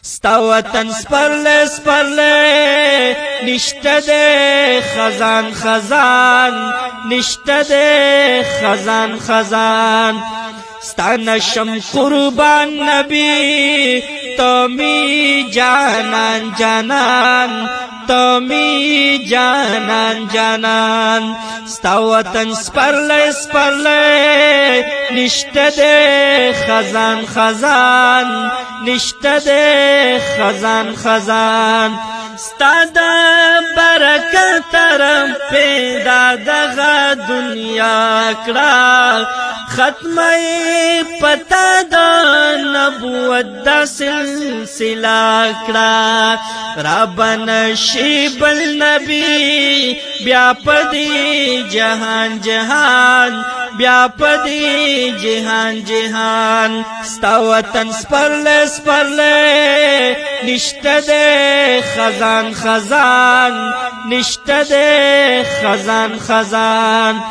ستا وطن سپرلے سپرلے نشته دے خزان خزان نشته دے خزان خزان ستا نشم قربان نبی تو می جانان جانان تو می جانان جانان ستا وطن سپرلے سپرلے نشته دے خزان خزان نشته دے خزان خزان ستا دا برکت رم پیدا دغه دنیا کړه ختمه پتا دا نبوت دا سلسله کړه ربنا شیبل نبی بیا پدی جهان جهان بیا پدی جهان جهان ستا وطن سپرلے سپرلے نشته دے خزان خزان نشته دے خزان خزان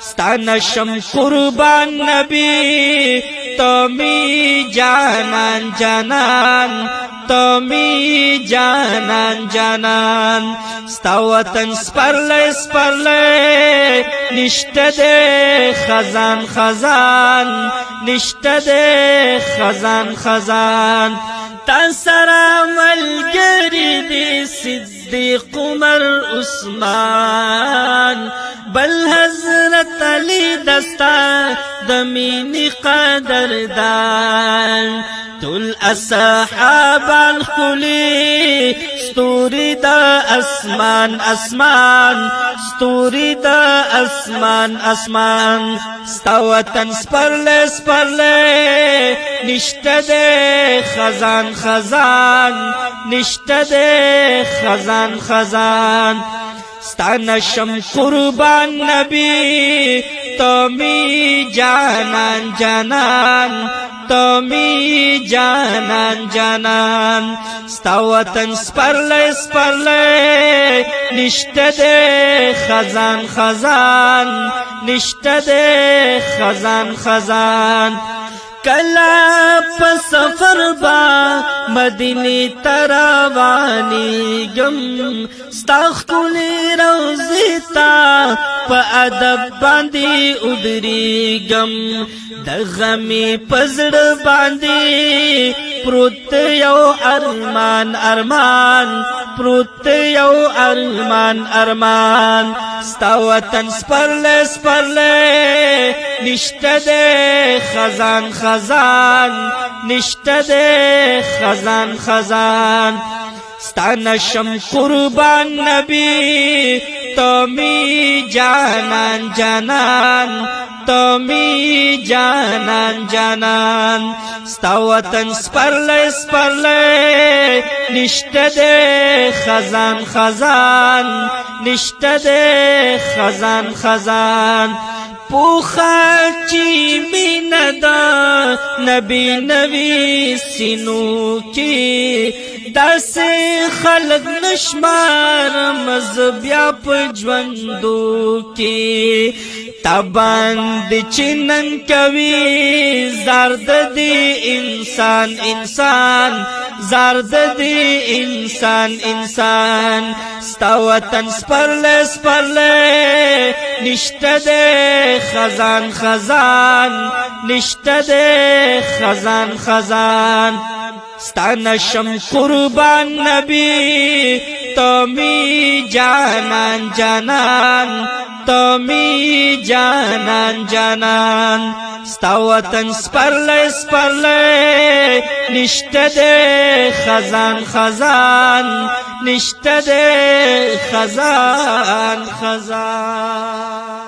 ستا نشم قربان نبی تو می جانان جانان تو می جانان جانان ستا وطن سپرلے سپرلے نشته دے خزان خزان نشته دے خزان خزان تا سره ملګری دی صدیق عمر عثمان بل حضرت علی دستا دمینی قدردان تل اصحابان خلی ستوری دا اسمان اسمان ستوری دا اسمان اسمان ستا وطن سپرلے سپرلے نشته دے خزان خزان نشته دے خزان خزان ستا نشم قربان نبی تو می جانان جانان تو می جانان جانان ستا وطن سپرلے سپرلے نشته دے خزان خزان نشته دے خزان خزان کلا پا سفر با مدینی تروانی گم ستاخ کلی روزی تا پا ادب باندی ادری گم دغمی پزر باندی پروت یو ارمان ارمان پروت یو ارمان ارمان ستا وطن سپرلے سپرلے نشته دے خزان خزان نشته دے خزان خزان ستا نشم قربان نبی تو می جانان جانان تو می جانان جانان ستا وطن سپرلے سپرلے نشته دے خزان خزان نشته دے خزان خزان پوخا چی مینه دا نبی نوی سینو کی داسې خلق نشمار مزبیا په ژوندو کی تابان دی چنن کوي زرد دی انسان انسان زرد دی انسان انسان ستا وطن سپرلے سپرلے نشته دے خزان خزان نشته دے خزان خزان ستا نشم قربان نبی تو می جانان جانان تو می جانان جانان ستا وطن سپرلے سپرلے نشته دے خزان خزان نشته دے خزان خزان